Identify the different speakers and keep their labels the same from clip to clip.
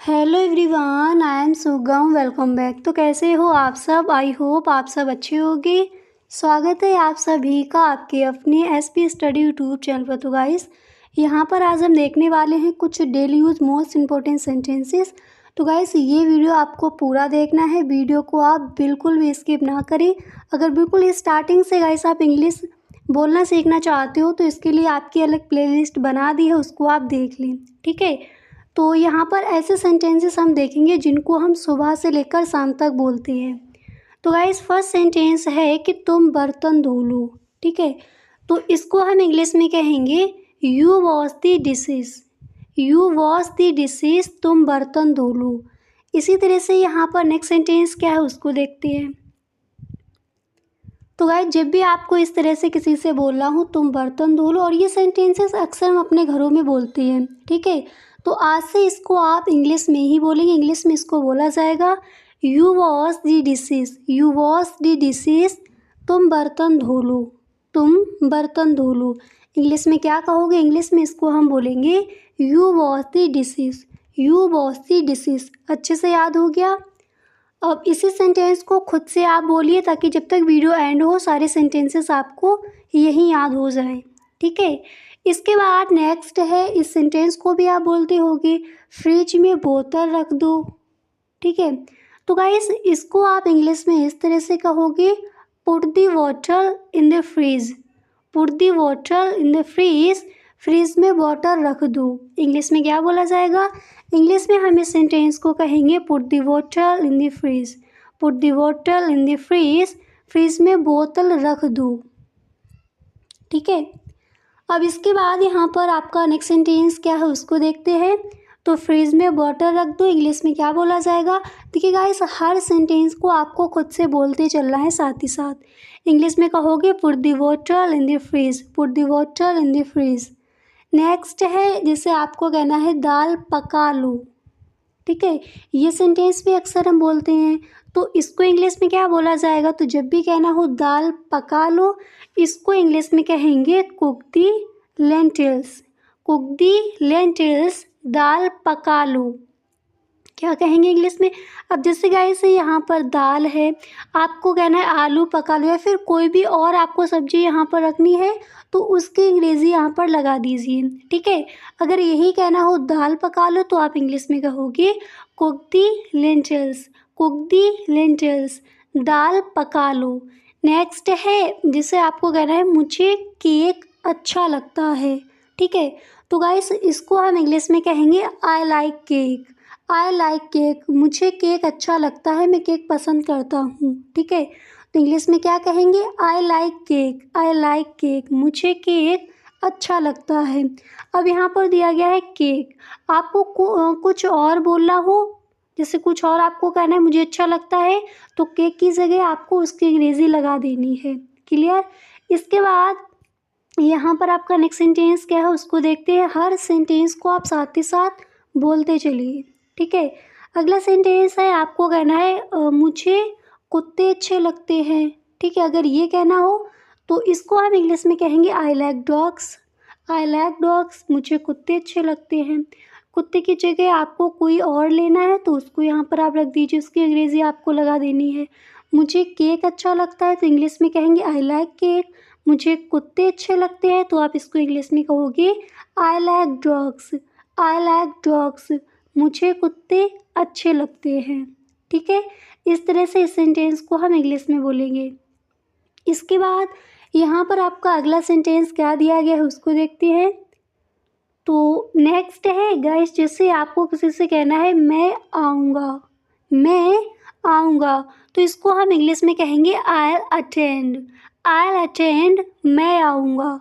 Speaker 1: Hello everyone, I am सुगम। Welcome back. तो कैसे हो आप सब? आई होप आप सब अच्छे होंगे। स्वागत है आप सभी का आपके अपने एसपी स्टडी यूट्यूब चैनल पर। तो गाइस, यहाँ पर आज हम देखने वाले हैं कुछ daily use most important sentences. तो गाइस, ये वीडियो आपको पूरा देखना है। वीडियो को आप बिल्कुल भी स्किप ना करें। अगर बिल्कुल स्टार्टिंग से गाइस आप इंग्लिश बोलना सीखना चाहते हो तो इसके लिए आपकी अलग प्लेलिस्ट बना दी है, उसको आप देख लें। ठीक है। तो यहाँ पर ऐसे सेंटेंसेस हम देखेंगे जिनको हम सुबह से लेकर शाम तक बोलते हैं। तो गाइस, फर्स्ट सेंटेंस है कि तुम बर्तन धो लो। ठीक है। तो इसको हम इंग्लिश में कहेंगे you wash the dishes. You wash the dishes, तुम बर्तन धो लो। इसी तरह से यहाँ पर नेक्स्ट सेंटेंस क्या है उसको देखते हैं। तो गाइस, जब भी आपको इस तरह से किसी से बोलना हो तुम बर्तन धो लो, और ये सेंटेंसेस अक्सर हम अपने घरों में बोलते हैं। ठीक है। तो आज से इसको आप इंग्लिश में ही बोलेंगे। इंग्लिश में इसको बोला जाएगा you wash the dishes. You wash the dishes, तुम बर्तन धो लो। तुम बर्तन धो लो। इंग्लिश में क्या कहोगे? इंग्लिश में इसको हम बोलेंगे you wash the dishes. You wash the dishes. अच्छे से याद हो गया। अब इसी सेंटेंस को खुद से आप बोलिए ताकि जब तक वीडियो एंड हो सारे सेंटेंसेस आपको यही याद हो जाए। ठीक है। इसके बाद नेक्स्ट है, इस सेंटेंस को भी आप बोलते होगे फ्रिज में बोतल रख दो। ठीक है। तो गाइस, इसको आप इंग्लिश में इस तरह से कहोगे put the water in the fridge. Put the water in the fridge. Fridge में वाटर रख दो। इंग्लिश में क्या बोला जाएगा? इंग्लिश में हम इस सेंटेंस को कहेंगे put the water in the fridge. Put the water in the fridge. Fridge में बोतल रख दो। ठीक है। अब इसके बाद यहाँ पर आपका नेक्स्ट सेंटेंस क्या है उसको देखते हैं। तो फ्रिज में वाटर रख दो, इंग्लिश में क्या बोला जाएगा? देखिए गाइस, हर सेंटेंस को आपको खुद से बोलते चलना है साथ ही साथ। इंग्लिश में कहोगे put the water in the fridge. Put the water in the fridge. Next है, जिसे आपको कहना है दाल पका लो। ठीक है। ये सेंटेंस भी अक्सर हम बोलते हैं। तो इसको इंग्लिश में क्या बोला जाएगा? तो जब भी कहना हो दाल पका लो, इसको इंग्लिश में कहेंगे कुक दी लेंटिल्स। कुक दी लेंटिल्स, दाल पका लो। क्या कहेंगे इंग्लिश में? अब जैसे गाइस यहाँ पर दाल है, आपको कहना है आलू पका लो, या फिर कोई भी और आपको सब्जी यहाँ पर रखनी है तो उसकी अंग्रेज़ी यहाँ पर लगा दीजिए। ठीक है। अगर यही कहना हो दाल पका लो तो आप इंग्लिश में कहोगे कुक दी लेंटिल्स। कुक दी लेंटिल्स, दाल पका लो। नेक्स्ट है, जिसे आपको कहना है मुझे केक अच्छा लगता है। ठीक है। तो गाइस, इसको हम इंग्लिश में कहेंगे I like cake. I like cake, मुझे केक अच्छा लगता है, मैं केक पसंद करता हूँ। ठीक है। तो इंग्लिश में क्या कहेंगे? I like cake. I like cake, मुझे केक अच्छा लगता है। अब यहाँ पर दिया गया है केक। आपको कुछ और बोलना हो, जैसे कुछ और आपको कहना है मुझे अच्छा लगता है, तो केक की जगह आपको उसकी अंग्रेज़ी लगा देनी है। क्लियर? इसके बाद यहाँ पर आपका नेक्स्ट सेंटेंस क्या है उसको देखते हैं। हर सेंटेंस को आप साथ ही साथ बोलते चलिए। ठीक है। अगला सेंटेंस है, आपको कहना है मुझे कुत्ते अच्छे लगते हैं। ठीक है। अगर ये कहना हो तो इसको हम इंग्लिश में कहेंगे I like dogs. I like dogs, मुझे कुत्ते अच्छे लगते हैं। कुत्ते की जगह आपको कोई और लेना है तो उसको यहाँ पर आप रख दीजिए, उसकी अंग्रेज़ी आपको लगा देनी है। मुझे केक अच्छा लगता है तो इंग्लिश में कहेंगे आई लाइक केक। मुझे कुत्ते अच्छे लगते हैं तो आप इसको इंग्लिश में कहोगे I like dogs. I like dogs, मुझे कुत्ते अच्छे लगते हैं। ठीक है। इस तरह से इस सेंटेंस को हम इंग्लिश में बोलेंगे। इसके बाद यहाँ पर आपका अगला सेंटेंस क्या दिया गया है उसको देखते हैं। तो नेक्स्ट है गाइस, जैसे आपको किसी से कहना है मैं आऊँगा। मैं आऊँगा, तो इसको हम इंग्लिश में कहेंगे आई अटेंड। आई अटेंड, मैं आऊँगा।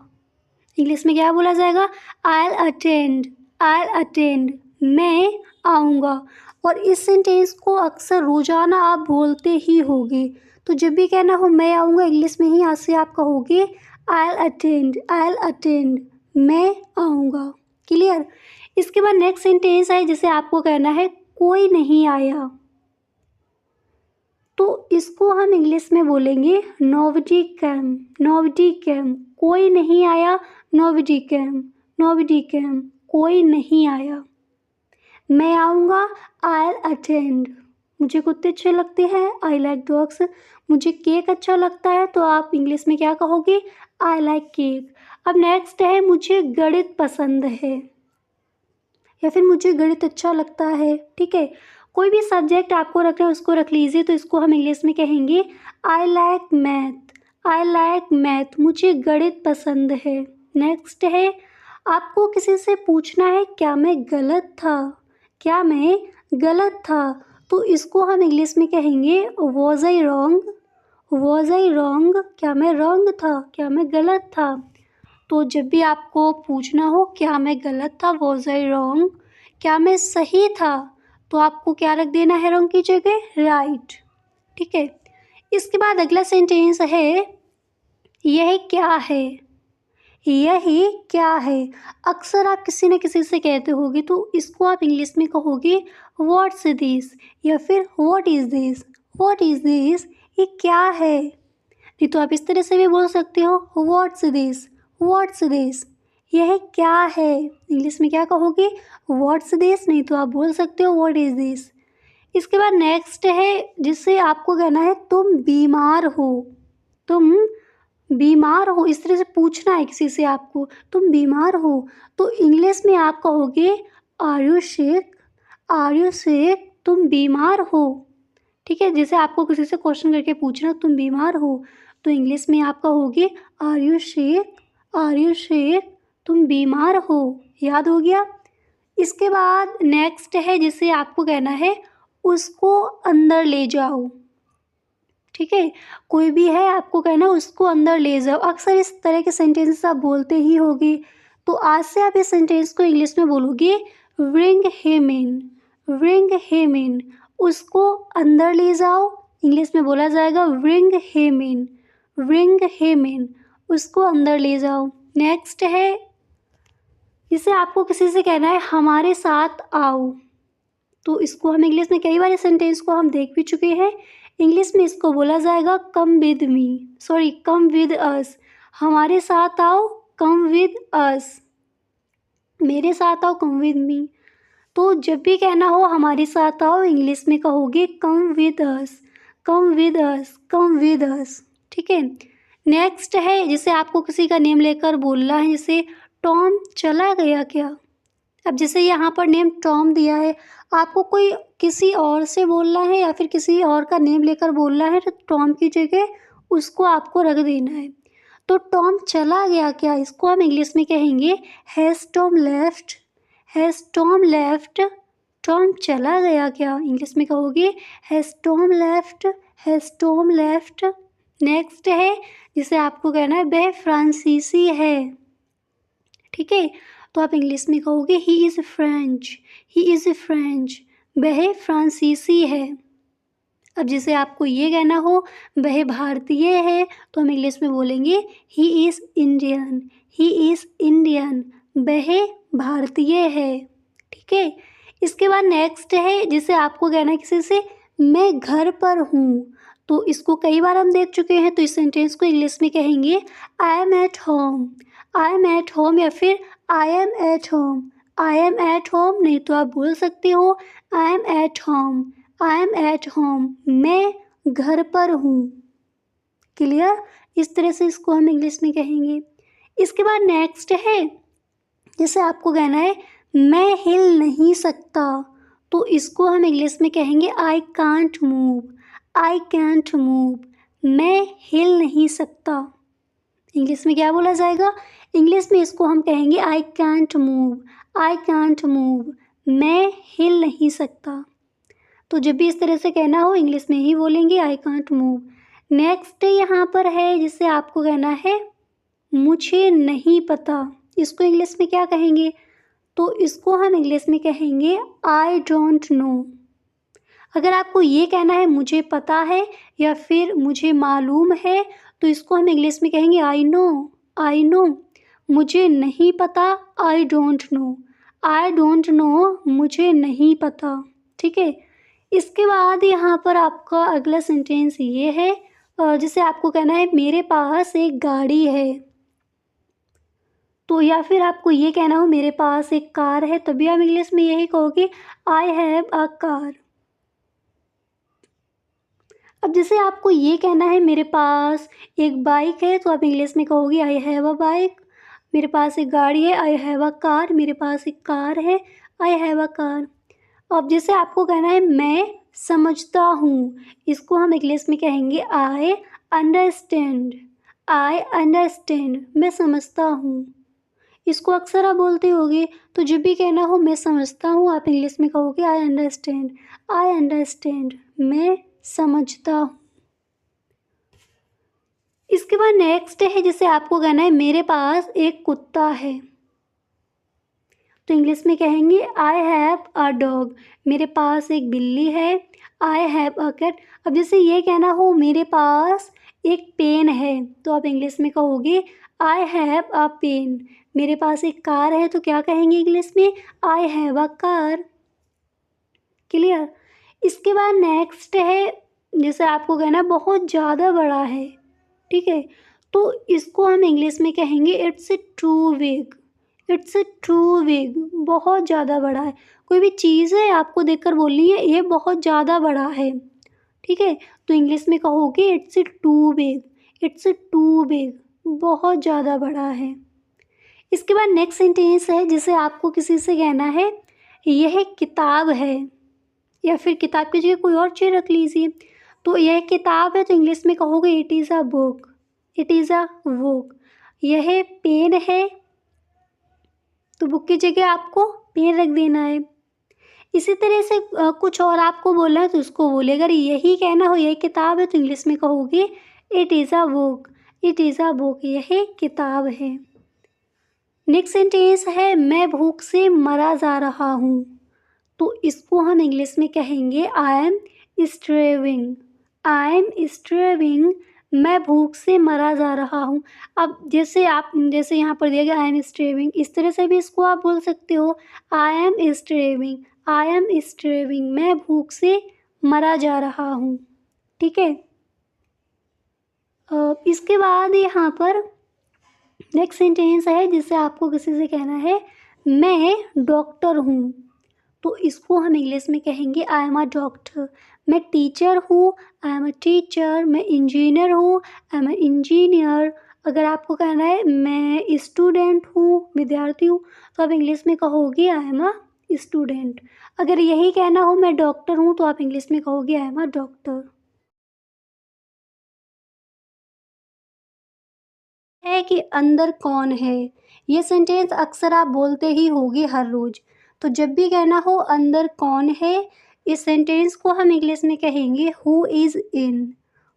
Speaker 1: इंग्लिश में क्या बोला जाएगा? I attend. आई अटेंड, मैं आऊँगा। और इस सेंटेंस को अक्सर रोज़ाना आप बोलते ही होगे। तो जब भी कहना हो मैं आऊँगा, इंग्लिश में ही आज से आप कहोगे आई अटेंड। आई अटेंड, मैं आऊँगा। क्लियर? इसके बाद नेक्स्ट सेंटेंस है, जिसे आपको कहना है कोई नहीं आया। तो इसको हम इंग्लिश में बोलेंगे नोबडी केम। नोबडी केम, कोई नहीं आया। Nobody came. नोबडी केम, कोई नहीं आया। मैं आऊँगा, आई अटेंड। मुझे कुत्ते अच्छे लगते हैं, आई लाइक डॉग्स। मुझे केक अच्छा लगता है, तो आप इंग्लिश में क्या कहोगे, आई लाइक केक। अब नेक्स्ट है मुझे गणित पसंद है, या फिर मुझे गणित अच्छा लगता है, ठीक है। कोई भी सब्जेक्ट आपको रखना है उसको रख लीजिए, तो इसको हम इंग्लिश में कहेंगे I like math, I like math, मुझे गणित पसंद है। नेक्स्ट है आपको किसी से पूछना है क्या मैं गलत था, क्या मैं गलत था, तो इसको हम इंग्लिश में कहेंगे was I wrong, was I wrong, क्या मैं रॉन्ग था, क्या मैं गलत था। तो जब भी आपको पूछना हो क्या मैं गलत था, वॉज आई रॉन्ग, क्या मैं सही था, तो आपको क्या रख देना है रॉन्ग की जगह, राइट, ठीक है। इसके बाद अगला सेंटेंस है यह क्या है, यह क्या है। अक्सर आप किसी न किसी से कहते होगे, तो इसको आप इंग्लिश में कहोगे व्हाट्स दिस, या फिर what is this, what is this, ये क्या है। नहीं तो आप इस तरह से भी बोल सकते हो व्हाट्स दिस, व्हाट्स दिस, यह क्या है। इंग्लिश में क्या कहोगे, व्हाट्स दिस, नहीं तो आप बोल सकते हो व्हाट इज़ दिस। इसके बाद नेक्स्ट है जिससे आपको कहना है तुम बीमार हो, तुम बीमार हो, इस तरह से पूछना है किसी से आपको तुम बीमार हो, तो इंग्लिश में आप कहोगे are you sick, are you sick, तुम बीमार हो, ठीक है। जैसे आपको किसी से क्वेश्चन करके पूछना तुम बीमार हो, तो इंग्लिश में आप कहोगे are you sick, are you sick, तुम बीमार हो, याद हो गया। इसके बाद नेक्स्ट है जिसे आपको कहना है उसको अंदर ले जाओ, ठीक है। कोई भी है आपको कहना उसको अंदर ले जाओ। अक्सर इस तरह के सेंटेंसेस आप बोलते ही होगे, तो आज से आप इस सेंटेंस को इंग्लिश में बोलोगे bring him in, bring him in, उसको अंदर ले जाओ। इंग्लिश में बोला जाएगा bring him in, bring him in, उसको अंदर ले जाओ। नेक्स्ट है जिसे आपको किसी से कहना है हमारे साथ आओ, तो इसको हम इंग्लिश में कई बार इस सेंटेंस को हम देख भी चुके हैं। इंग्लिश में इसको बोला जाएगा come with me, sorry come with us, हमारे साथ आओ, कम विद अस, मेरे साथ आओ, कम विद मी। तो जब भी कहना हो हमारे साथ आओ, इंग्लिश में कहोगे come with us, come with us, come with us, ठीक है। नेक्स्ट है जिसे आपको किसी का नेम लेकर बोलना है, जैसे टॉम चला गया क्या। अब जैसे यहाँ पर नेम टॉम दिया है, आपको कोई किसी और से बोलना है या फिर किसी और का नेम लेकर बोलना है, तो टॉम की जगह उसको आपको रख देना है। तो टॉम चला गया क्या, इसको हम इंग्लिश में कहेंगे has Tom left, has Tom left, Tom चला गया क्या, इंग्लिश में कहोगे has Tom left, has Tom left. Next है जिसे आपको कहना है वह फ्रांसीसी है, ठीक है। तो आप इंग्लिश में कहोगे he is French, he is French, वह फ्रांसीसी है। अब जैसे आपको ये कहना हो वह भारतीय है, तो हम इंग्लिश में बोलेंगे he is Indian, he is Indian, वह भारतीय है, ठीक है। इसके बाद नेक्स्ट है जिसे आपको कहना है किसी से मैं घर पर हूँ, तो इसको कई बार हम देख चुके हैं, तो इस सेंटेंस को इंग्लिश में कहेंगे I am at home, I am at home, या फिर I am at home, I am at home, नहीं तो आप बोल सकते हो I am at home, I am at home, मैं घर पर हूँ, क्लियर। इस तरह से इसको हम इंग्लिश में कहेंगे। इसके बाद नेक्स्ट है जैसे आपको कहना है मैं हिल नहीं सकता, तो इसको हम इंग्लिश में कहेंगे I can't move, I can't move, मैं हिल नहीं सकता। इंग्लिश में क्या बोला जाएगा, इंग्लिश में इसको हम कहेंगे I can't move, I can't move, मैं हिल नहीं सकता। तो जब भी इस तरह से कहना हो इंग्लिश में ही बोलेंगे आई कांट मूव। नेक्स्ट यहाँ पर है जिससे आपको कहना है मुझे नहीं पता, इसको इंग्लिश में क्या कहेंगे, तो इसको हम इंग्लिश में कहेंगे आई डोंट नो। अगर आपको ये कहना है मुझे पता है या फिर मुझे मालूम है, तो इसको हम इंग्लिश में कहेंगे आई नो, आई नो, मुझे नहीं पता, I don't know, I don't know, मुझे नहीं पता, ठीक है। इसके बाद यहाँ पर आपका अगला सेंटेंस ये है जिसे आपको कहना है मेरे पास एक गाड़ी है। तो या फिर आपको ये कहना हो मेरे पास एक कार है, तभी आप इंग्लिश में यही कहोगे आई हैव अ कार। अब जैसे आपको ये कहना है मेरे पास एक बाइक है, तो आप इंग्लिश में कहोगे आई हैव अ बाइक। मेरे पास एक गाड़ी है, आई हैव अ कार। मेरे पास एक कार है, आई हैव अ कार। अब जैसे आपको कहना है मैं समझता हूँ, इसको हम इंग्लिश में कहेंगे आई अंडरस्टैंड। आई अंडरस्टैंड, मैं समझता हूँ। इसको अक्सर आप बोलते होगे, तो जब भी कहना हो मैं समझता हूँ, आप इंग्लिश में कहोगे आई अंडरस्टैंड। आई अंडरस्टैंड, मैं समझता हूँ। इसके बाद नेक्स्ट है, जैसे आपको कहना है मेरे पास एक कुत्ता है, तो इंग्लिश में कहेंगे आई हैव अ डॉग। मेरे पास एक बिल्ली है, आई हैव अ कैट। अब जैसे ये कहना हो मेरे पास एक पेन है, तो आप इंग्लिश में कहोगे आई हैव अ पेन। मेरे पास एक कार है, तो क्या कहेंगे इंग्लिश में, I have a car. Clear. इसके बाद नेक्स्ट है, जैसे आपको कहना बहुत ज़्यादा बड़ा है, ठीक है, तो इसको हम इंग्लिश में कहेंगे it's too big. It's too big, बहुत ज़्यादा बड़ा है। कोई भी चीज़ है आपको देखकर बोलनी है ये बहुत ज़्यादा बड़ा है, ठीक है, तो इंग्लिश में कहोगे it's too big. It's too big, बहुत ज़्यादा बड़ा है। इसके बाद नेक्स्ट सेंटेंस है, जिसे आपको किसी से कहना है यह किताब है, या फिर किताब की जगह कोई और चीज़ रख लीजिए। तो यह किताब है, तो इंग्लिश में कहोगे it is a book. It is a book. यह पेन है, तो बुक की जगह आपको पेन रख देना है। इसी तरह से कुछ और आपको बोलना है तो उसको बोले, अगर यही कहना हो यह किताब है, तो इंग्लिश में कहोगे it is a book. It is a book, यह किताब है। नेक्स्ट सेंटेंस है मैं भूख से मरा जा रहा हूँ, तो इसको हम इंग्लिश में कहेंगे आई एम स्ट्रेविंग। आई एम स्ट्रेविंग, मैं भूख से मरा जा रहा हूँ। अब जैसे यहाँ पर दिया गया आई एम स्ट्रेविंग, इस तरह से भी इसको आप बोल सकते हो आई एम स्ट्रेविंग। आई एम स्ट्रेविंग, मैं भूख से मरा जा रहा हूँ, ठीक है। इसके बाद यहाँ पर नेक्स्ट सेंटेंस है, जिससे आपको किसी से कहना है मैं डॉक्टर हूँ, तो इसको हम इंग्लिश में कहेंगे आई एम अ डॉक्टर। मैं टीचर हूँ, आई एम अ टीचर। मैं इंजीनियर हूँ, आई एम अ इंजीनियर। अगर आपको कहना है मैं स्टूडेंट हूँ, विद्यार्थी हूँ, तो आप इंग्लिश में कहोगे आई एम अ स्टूडेंट। अगर यही कहना हो मैं डॉक्टर हूँ, तो आप इंग्लिश में कहोगे आई एम अ डॉक्टर। है कि अंदर कौन है, ये सेंटेंस अक्सर आप बोलते ही होगे हर रोज़। तो जब भी कहना हो अंदर कौन है, इस सेंटेंस को हम इंग्लिश में कहेंगे who is in.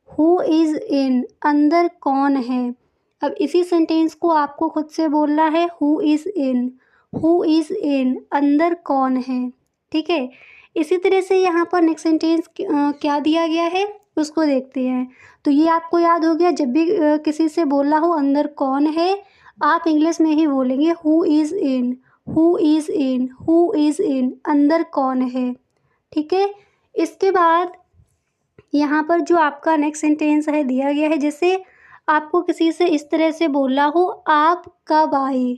Speaker 1: Who is in, अंदर कौन है। अब इसी सेंटेंस को आपको खुद से बोलना है who is in. Who is in, अंदर कौन है, ठीक है। इसी तरह से यहाँ पर नेक्स्ट सेंटेंस क्या दिया गया है उसको देखते हैं। तो ये आपको याद हो गया, जब भी किसी से बोलना हो अंदर कौन है, आप इंग्लिश में ही बोलेंगे who is in. Who is in, who is in, अंदर कौन है, ठीक है। इसके बाद यहाँ पर जो आपका नेक्स्ट सेंटेंस है दिया गया है, जैसे आपको किसी से इस तरह से बोलना हो आप कब आए।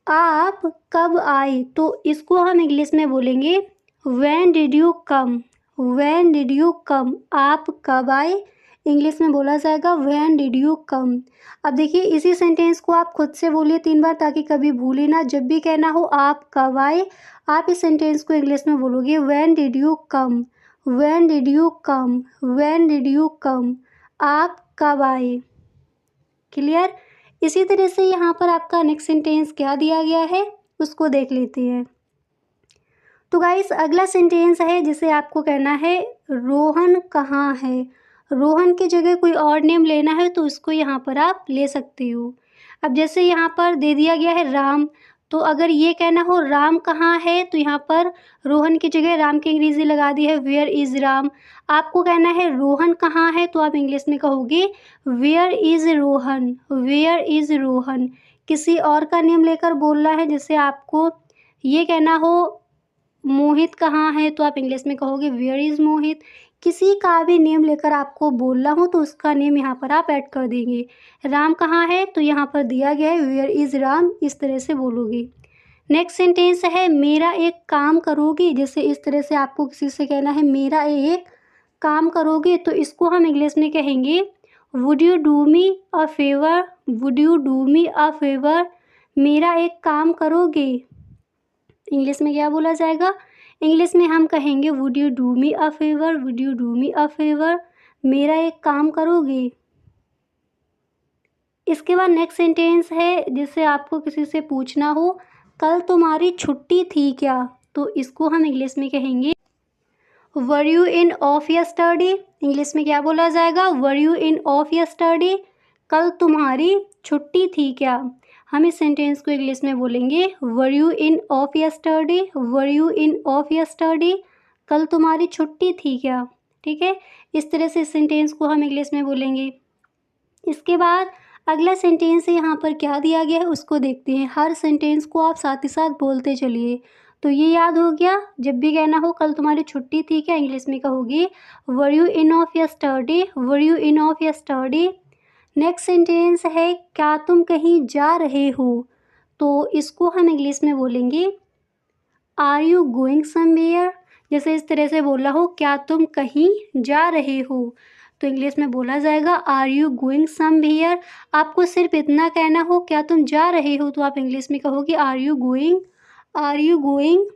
Speaker 1: आप कब आए, तो इसको हम इंग्लिश में बोलेंगे when did you come. When did you come, आप कब आए, इंग्लिश में बोला जाएगा व्हेन डिड यू कम। अब देखिए इसी सेंटेंस को आप खुद से बोलिए 3 बार, ताकि कभी भूले ना। जब भी कहना हो आप कब आए, आप इस सेंटेंस को इंग्लिश में बोलोगे when did you come. When did you come, when did you come, आप कब आए। क्लियर। इसी तरह से यहाँ पर आपका नेक्स्ट सेंटेंस क्या दिया गया है उसको देख लेते हैं। तो गाइस अगला सेंटेंस है, जिसे आपको कहना है रोहन कहाँ है। रोहन की जगह कोई और नेम लेना है तो उसको यहाँ पर आप ले सकते हो। अब जैसे यहाँ पर दे दिया गया है राम, तो अगर ये कहना हो राम कहाँ है, तो यहाँ पर रोहन की जगह राम की अंग्रेजी लगा दी है वेयर इज़ राम। आपको कहना है रोहन कहाँ है, तो आप इंग्लिश में कहोगे where is Rohan. Where is Rohan, किसी और का नेम लेकर बोलना है। जैसे आपको ये कहना हो मोहित कहाँ है, तो आप इंग्लिश में कहोगे वेयर इज़ मोहित। किसी का भी नेम लेकर आपको बोलना हो तो उसका नेम यहाँ पर आप ऐड कर देंगे। राम कहाँ है, तो यहाँ पर दिया गया है वेयर इज़ राम, इस तरह से बोलोगे। नेक्स्ट सेंटेंस है मेरा एक काम करोगे, जैसे इस तरह से आपको किसी से कहना है मेरा एक काम करोगे, तो इसको हम इंग्लिश में कहेंगे would you do me a favour, would you do me a favour, मेरा एक काम करोगे। इंग्लिश में क्या बोला जाएगा, इंग्लिश में हम कहेंगे would you do me a favour, would you do me a favour, मेरा एक काम करोगे। इसके बाद नेक्स्ट सेंटेंस है जिससे आपको किसी से पूछना हो कल तुम्हारी छुट्टी थी क्या, तो इसको हम इंग्लिश में कहेंगे were you in of yesterday. English में क्या बोला जाएगा, were you in of yesterday, कल तुम्हारी छुट्टी थी क्या। हम इस सेंटेंस को इंग्लिश में बोलेंगे were you in of yesterday, were you in of yesterday, कल तुम्हारी छुट्टी थी क्या। ठीक है, इस तरह से इस सेंटेंस को हम इंग्लिश में बोलेंगे। इसके बाद अगला सेंटेंस यहाँ पर क्या दिया गया है उसको देखते हैं। हर सेंटेंस को आप साथ ही साथ बोलते चलिए। तो ये याद हो गया, जब भी कहना हो कल तुम्हारी छुट्टी थी क्या, इंग्लिश में कहोगे were you in of yesterday, were you in of yesterday. Next sentence है क्या तुम कहीं जा रहे हो, तो इसको हम इंग्लिश में बोलेंगे आर यू गोइंग समवेयर। जैसे इस तरह से बोला हो क्या तुम कहीं जा रहे हो, तो इंग्लिश में बोला जाएगा आर यू गोइंग समवेयर। आपको सिर्फ इतना कहना हो क्या तुम जा रहे हो, तो आप इंग्लिश में कहोगे are you going, are you going.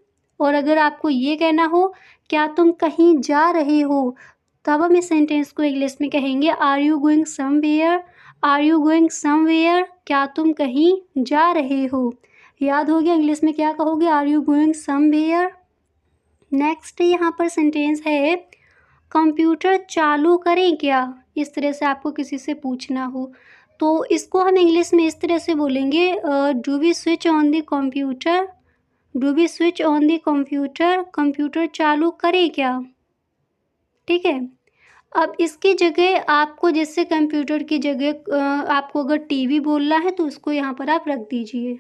Speaker 1: और अगर आपको ये कहना हो क्या तुम कहीं जा रहे हो, तब हम इस सेंटेंस को इंग्लिश में कहेंगे are you going somewhere, are you going somewhere, क्या तुम कहीं जा रहे हो। याद हो गया, इंग्लिश में क्या कहोगे, are you going somewhere. Next यहाँ पर सेंटेंस है कंप्यूटर चालू करें क्या। इस तरह से आपको किसी से पूछना हो तो इसको हम इंग्लिश में इस तरह से बोलेंगे do we switch on the computer, do we switch on the computer, computer चालू करें क्या। ठीक है, अब इसकी जगह आपको जैसे कंप्यूटर की जगह आपको अगर टीवी बोलना है तो उसको यहाँ पर आप रख दीजिए।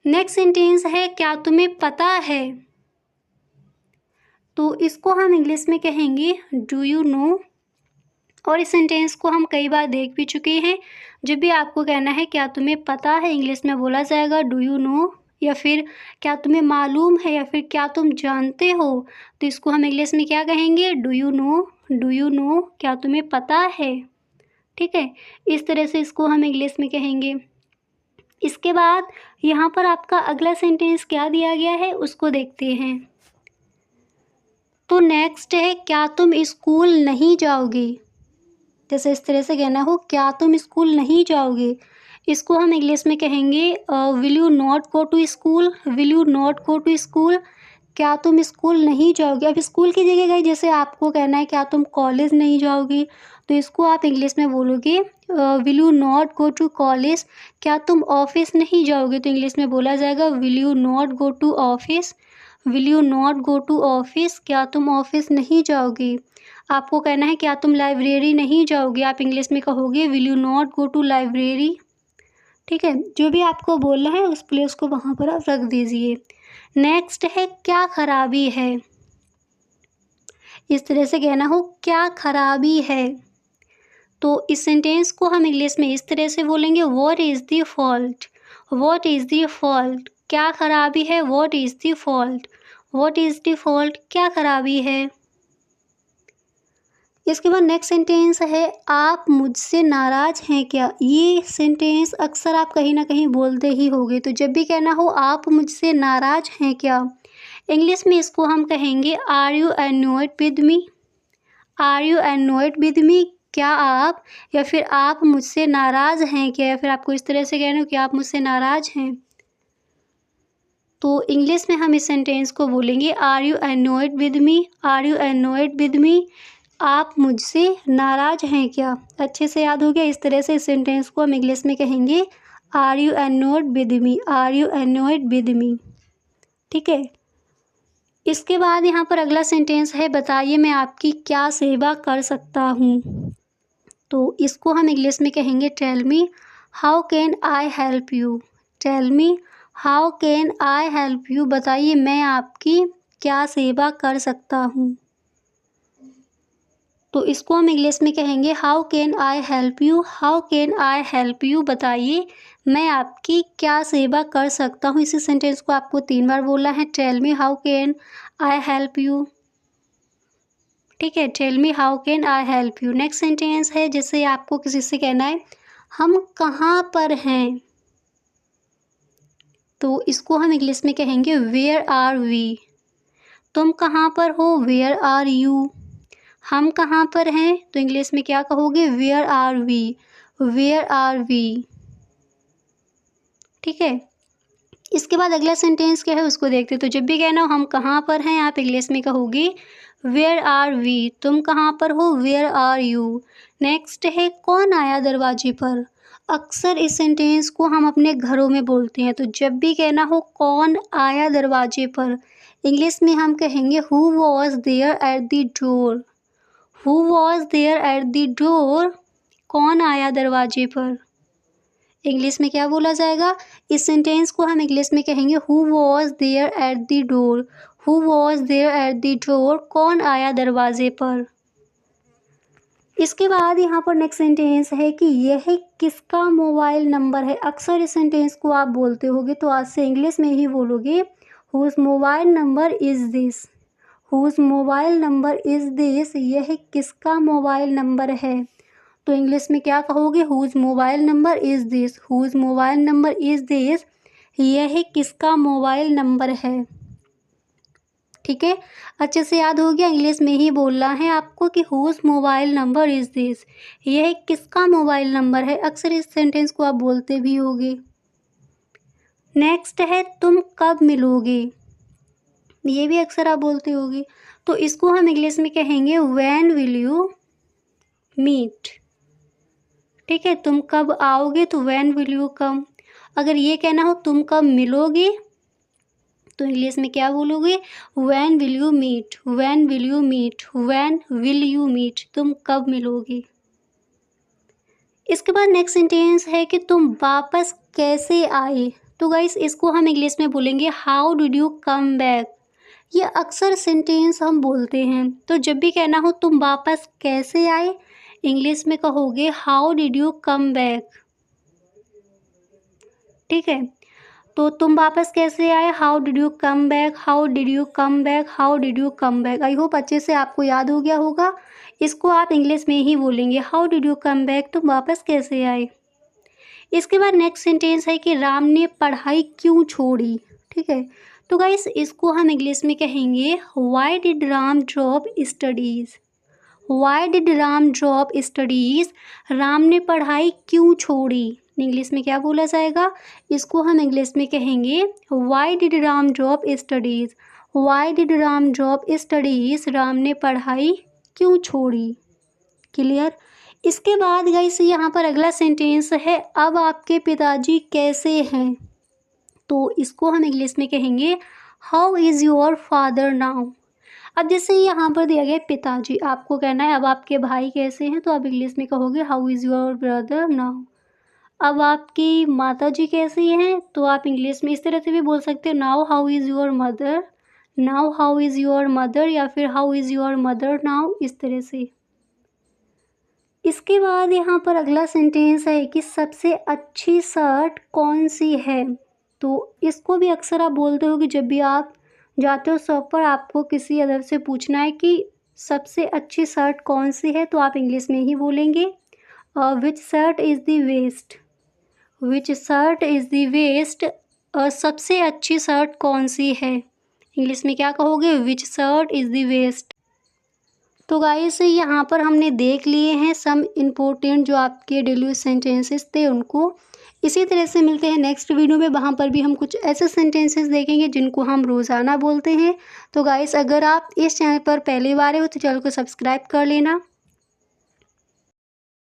Speaker 1: नेक्स्ट सेंटेंस है क्या तुम्हें पता है, तो इसको हम इंग्लिश में कहेंगे डू यू नो। और इस सेंटेंस को हम कई बार देख भी चुके हैं। जब भी आपको कहना है क्या तुम्हें पता है, इंग्लिश में बोला जाएगा डू यू नो, या फिर क्या तुम्हें मालूम है, या फिर क्या तुम जानते हो, तो इसको हम इंग्लिश में क्या कहेंगे do you know, do you know, क्या तुम्हें पता है। ठीक है, इस तरह से इसको हम इंग्लिश में कहेंगे। इसके बाद यहाँ पर आपका अगला सेंटेंस क्या दिया गया है उसको देखते हैं। तो नेक्स्ट है क्या तुम स्कूल नहीं जाओगे। जैसे इस तरह से कहना हो क्या तुम स्कूल नहीं जाओगे, इसको हम इंग्लिश में कहेंगे will you not go to school, will you not go to school, क्या तुम स्कूल नहीं जाओगे। अब स्कूल की जगह गई, जैसे आपको कहना है क्या तुम कॉलेज नहीं जाओगी, तो इसको आप इंग्लिश में बोलोगे will you not go to college, क्या तुम ऑफिस नहीं जाओगे, तो इंग्लिश में बोला जाएगा will you not go to office, will you not go to office, क्या तुम ऑफिस नहीं जाओगे। आपको कहना है क्या तुम लाइब्रेरी नहीं जाओगे, आप इंग्लिश में कहोगे will you not go to library. ठीक है, जो भी आपको बोलना है उस प्लेस को वहाँ पर आप रख दीजिए। नेक्स्ट है क्या खराबी है। इस तरह से कहना हो क्या खराबी है, तो इस सेंटेंस को हम इंग्लिश में इस तरह से बोलेंगे what is the fault, what is the fault, क्या खराबी है, what is the fault, what is the fault, क्या खराबी है। इसके बाद नेक्स्ट सेंटेंस है आप मुझसे नाराज़ हैं क्या। ये सेंटेंस अक्सर आप कहीं ना कहीं बोलते ही होंगे, तो जब भी कहना हो आप मुझसे नाराज़ हैं क्या, इंग्लिश में इसको हम कहेंगे are you annoyed with me, are you annoyed with me, क्या आप, या फिर आप मुझसे नाराज़ हैं क्या, या फिर आपको इस तरह से कहना हो कि आप मुझसे नाराज़ हैं, तो इंग्लिश में हम इस सेंटेंस को बोलेंगे are you annoyed with me, are you annoyed with me, आप मुझसे नाराज़ हैं क्या। अच्छे से याद हो गया। इस तरह से इस सेंटेंस को हम इंग्लिश में कहेंगे are you annoyed with me, are you annoyed with me. ठीक है, इसके बाद यहाँ पर अगला सेंटेंस है बताइए मैं आपकी क्या सेवा कर सकता हूँ, तो इसको हम इंग्लिश में कहेंगे tell me how can I help you, tell me how can I help you, बताइए मैं आपकी क्या सेवा कर सकता हूँ। तो इसको हम इंग्लिश में कहेंगे how can I help you, how can I help you, बताइए मैं आपकी क्या सेवा कर सकता हूँ। इसी सेंटेंस को आपको 3 बार बोलना है, tell me how can I help you. ठीक है, tell me how can I help you. Next sentence है जैसे आपको किसी से कहना है हम कहाँ पर हैं, तो इसको हम इंग्लिश में कहेंगे वेयर आर वी। तुम कहाँ पर हो, वेयर आर यू। हम कहाँ पर हैं, तो इंग्लिश में क्या कहोगे, where are we, where are we. ठीक है, इसके बाद अगला सेंटेंस क्या है उसको देखते हैं। तो जब भी कहना हो हम कहाँ पर हैं, आप इंग्लिश में कहोगे वेयर आर वी। तुम कहाँ पर हो, वेयर आर यू। नेक्स्ट है कौन आया दरवाजे पर। अक्सर इस सेंटेंस को हम अपने घरों में बोलते हैं। तो जब भी कहना हो कौन आया दरवाजे पर, इंग्लिश में हम कहेंगे who was there at the door, who was there at the door. कौन आया दरवाजे पर, इंग्लिश में क्या बोला जाएगा, इस सेंटेंस को हम इंग्लिश में कहेंगे who was there at the door, who was there at the door. कौन आया दरवाजे पर। इसके बाद यहाँ पर नेक्स्ट सेंटेंस है कि यह किसका मोबाइल नंबर है। अक्सर इस सेंटेंस को आप बोलते होगे, तो आज से इंग्लिश में ही बोलोगे whose mobile number is this, whose mobile number is this. यह किसका मोबाइल नंबर है, तो इंग्लिश में क्या कहोगे, whose mobile number is this, whose mobile number is this. यह किसका मोबाइल नंबर है। ठीक है, अच्छे से याद हो गया, इंग्लिश में ही बोलना है आपको कि whose mobile number is this, यह किसका मोबाइल नंबर है। अक्सर इस सेंटेंस को आप बोलते भी होगे। नेक्स्ट है तुम कब मिलोगे, ये भी अक्सर आप बोलते होगे। तो इसको हम इंग्लिश में कहेंगे व्हेन विल यू मीट। ठीक है, तुम कब आओगे, तो व्हेन विल यू कम। अगर ये कहना हो तुम कब मिलोगे, तो इंग्लिश में क्या बोलोगे, when will you meet, when will you meet, when will you meet. तुम कब मिलोगे। इसके बाद नेक्स्ट सेंटेंस है कि तुम वापस कैसे आए। तो गाइस इसको हम इंग्लिश में बोलेंगे how did you come back. ये अक्सर सेंटेंस हम बोलते हैं। तो जब भी कहना हो तुम वापस कैसे आए, इंग्लिश में कहोगे how did you come back. ठीक है, तो तुम वापस कैसे आए, how did you come back, how did you come back, how did you come back. I hope अच्छे से आपको याद हो गया होगा। इसको आप इंग्लिश में ही बोलेंगे how did you come back, तुम वापस कैसे आए। इसके बाद नेक्स्ट सेंटेंस है कि राम ने पढ़ाई क्यों छोड़ी। ठीक है, तो गाइस इसको हम इंग्लिश में कहेंगे why did Ram drop studies, why did Ram drop studies. Ram ने पढ़ाई क्यों छोड़ी, इंग्लिश में क्या बोला जाएगा, इसको हम इंग्लिश में कहेंगे why did Ram drop studies, why did Ram drop studies. Ram ने पढ़ाई क्यों छोड़ी। क्लियर। इसके बाद गाइस यहाँ पर अगला सेंटेंस है अब आपके पिताजी कैसे हैं। तो इसको हम इंग्लिश में कहेंगे how is your father now. अब जैसे यहाँ पर दिया गया पिताजी, आपको कहना है अब आपके भाई कैसे हैं, तो आप इंग्लिश में कहोगे how is your brother now. अब आपकी माता जी कैसी हैं, तो आप इंग्लिश में इस तरह से भी बोल सकते हो now how is your mother, now how is your mother, या फिर how is your mother now, इस तरह से। इसके बाद यहाँ पर अगला सेंटेंस है कि सबसे अच्छी शर्ट कौन सी है। तो इसको भी अक्सर आप बोलते हो कि जब भी आप जाते हो शॉप पर, आपको किसी अदर से पूछना है कि सबसे अच्छी शर्ट कौन सी है, तो आप इंग्लिश में ही बोलेंगे which shirt is the best, which shirt is the best. सबसे अच्छी शर्ट कौन सी है, इंग्लिश में क्या कहोगे, विच शर्ट इज़ द वेस्ट। तो गाइस यहाँ पर हमने देख लिए हैं सम इम्पोर्टेंट जो आपके डेली सेंटेंसेस थे उनको। इसी तरह से मिलते हैं नेक्स्ट वीडियो में, वहाँ पर भी हम कुछ ऐसे सेंटेंसेस देखेंगे जिनको हम रोज़ाना बोलते हैं। तो गाइस अगर आप इस चैनल पर पहली बार हो तो चैनल को सब्सक्राइब कर लेना।